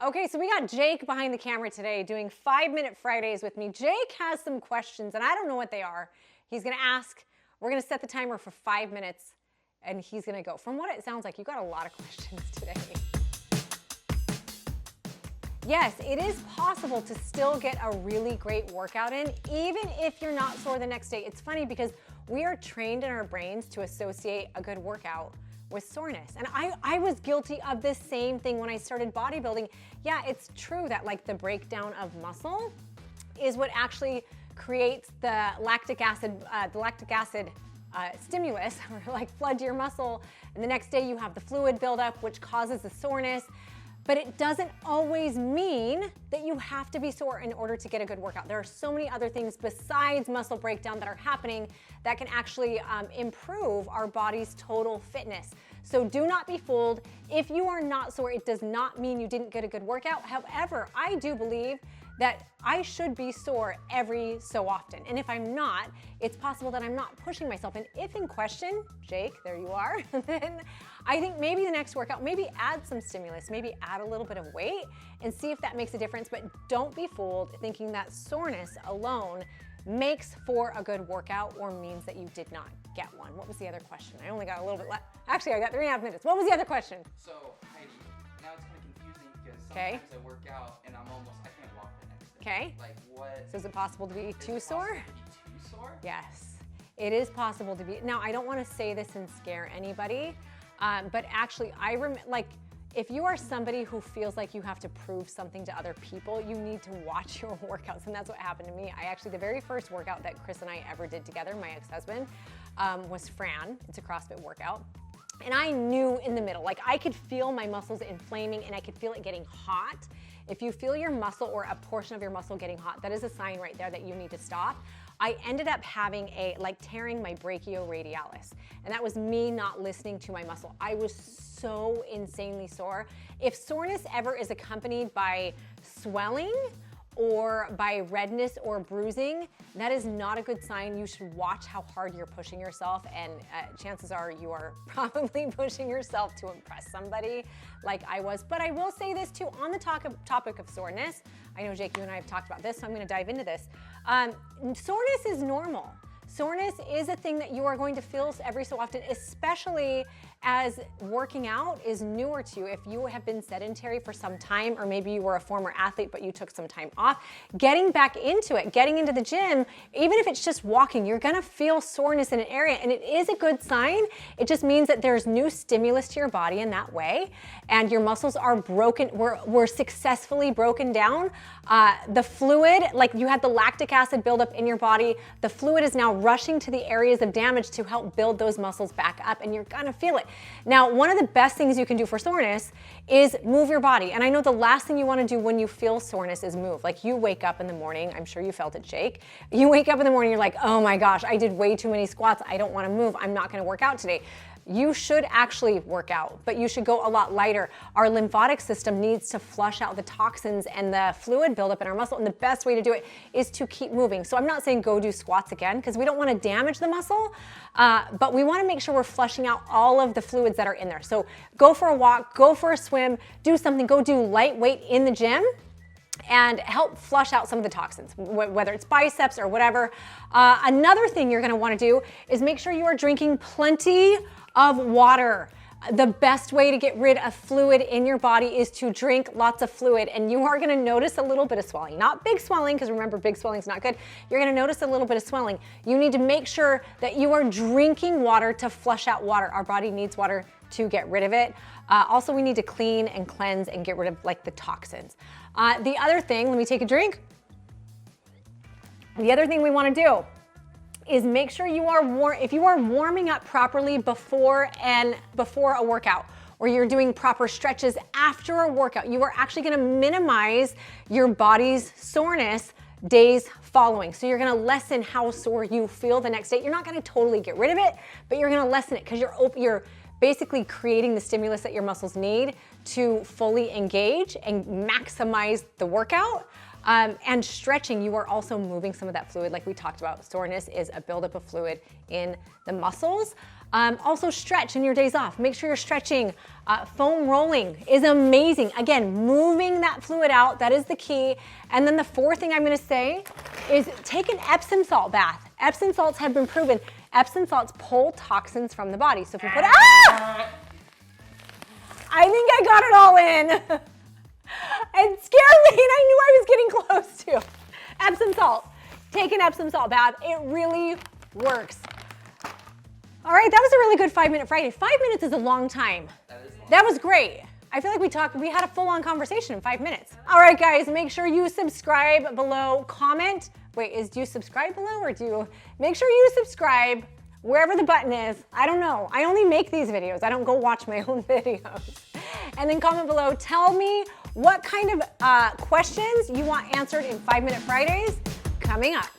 Okay, so we got Jake behind the camera today doing 5-Minute Fridays with me. Jake has some questions, and I don't know what they are. He's gonna ask, we're gonna set the timer for 5 minutes, and he's gonna go. From what it sounds like, you got a lot of questions today. Yes, it is possible to still get a really great workout in, even if you're not sore the next day. It's funny because we are trained in our brains to associate a good workout with soreness. And I was guilty of this same thing when I started bodybuilding. Yeah, it's true that like the breakdown of muscle is what actually creates the lactic acid stimulus, or like flood to your muscle. And the next day you have the fluid buildup, which causes the soreness. But it doesn't always mean that you have to be sore in order to get a good workout. There are so many other things besides muscle breakdown that are happening that can actually improve our body's total fitness. So do not be fooled. If you are not sore, it does not mean you didn't get a good workout. However, I do believe that I should be sore every so often. And if I'm not, it's possible that I'm not pushing myself. And if in question, Jake, there you are, then I think maybe the next workout, maybe add some stimulus, maybe add a little bit of weight and see if that makes a difference. But don't be fooled thinking that soreness alone makes for a good workout or means that you did not get one. What was the other question? I only got a little bit left. Actually, I got 3.5 minutes. What was the other question? So, Heidi, now it's kind of confusing because sometimes I work out and I can't walk the next day. Okay. Like what? So is it possible to be too sore? Is it possible to be too sore? Yes, it is possible to be. Now, I don't want to say this and scare anybody, but actually, if you are somebody who feels like you have to prove something to other people, you need to watch your workouts, and that's what happened to me. The very first workout that Chris and I ever did together, my ex-husband, was Fran. It's a CrossFit workout. And I knew in the middle, like I could feel my muscles inflaming and I could feel it getting hot. If you feel your muscle or a portion of your muscle getting hot, that is a sign right there that you need to stop. I ended up having tearing my brachioradialis, and that was me not listening to my muscle. I was so insanely sore. If soreness ever is accompanied by swelling or by redness or bruising, that is not a good sign. You should watch how hard you're pushing yourself, and chances are you are probably pushing yourself to impress somebody like I was. But I will say this too, on the topic of soreness, I know Jake, you and I have talked about this, so I'm gonna dive into this. Soreness is normal. Soreness is a thing that you are going to feel every so often, especially as working out is newer to you. If you have been sedentary for some time, or maybe you were a former athlete but you took some time off, getting back into it, getting into the gym, even if it's just walking, you're gonna feel soreness in an area, and it is a good sign. It just means that there's new stimulus to your body in that way, and your muscles are broken, were successfully broken down. The fluid, like you had the lactic acid buildup in your body, the fluid is now rushing to the areas of damage to help build those muscles back up, and you're gonna feel it. Now, one of the best things you can do for soreness is move your body. And I know the last thing you wanna do when you feel soreness is move. Like you wake up in the morning, I'm sure you felt it, Jake. You wake up in the morning, you're like, oh my gosh, I did way too many squats. I don't wanna move. I'm not gonna work out today. You should actually work out, but you should go a lot lighter. Our lymphatic system needs to flush out the toxins and the fluid buildup in our muscle, and the best way to do it is to keep moving. So I'm not saying go do squats again, because we don't want to damage the muscle, but we want to make sure we're flushing out all of the fluids that are in there. So go for a walk, go for a swim, do something, go do light weight in the gym, and help flush out some of the toxins, whether it's biceps or whatever. Another thing you're gonna wanna do is make sure you are drinking plenty of water. The best way to get rid of fluid in your body is to drink lots of fluid, and you are gonna notice a little bit of swelling. Not big swelling, because remember, big swelling is not good. You're gonna notice a little bit of swelling. You need to make sure that you are drinking water to flush out water. Our body needs water to get rid of it. Also, we need to clean and cleanse and get rid of like the toxins. The other thing, let me take a drink. The other thing we wanna do is make sure you are if you are warming up properly before a workout, or you're doing proper stretches after a workout, you are actually gonna minimize your body's soreness days following. So you're gonna lessen how sore you feel the next day. You're not gonna totally get rid of it, but you're gonna lessen it, because you're basically creating the stimulus that your muscles need to fully engage and maximize the workout. And stretching, you are also moving some of that fluid like we talked about. Soreness is a buildup of fluid in the muscles. Also stretch in your days off. Make sure you're stretching. Foam rolling is amazing. Again, moving that fluid out, that is the key. And then the fourth thing I'm gonna say is take an Epsom salt bath. Epsom salts have been proven. Epsom salts pull toxins from the body. So if you put, I think I got it all in. It scared me and I knew I was getting close to. Epsom salt. Take an Epsom salt bath. It really works. All right, that was a really good 5-Minute Friday. 5 minutes is a long time. That was great. I feel like we had a full-on conversation in 5 minutes. All right, guys, make sure you subscribe below, comment. Wait, do you subscribe below or make sure you subscribe wherever the button is. I don't know. I only make these videos. I don't go watch my own videos. And then comment below, tell me what kind of questions you want answered in 5-Minute Fridays coming up.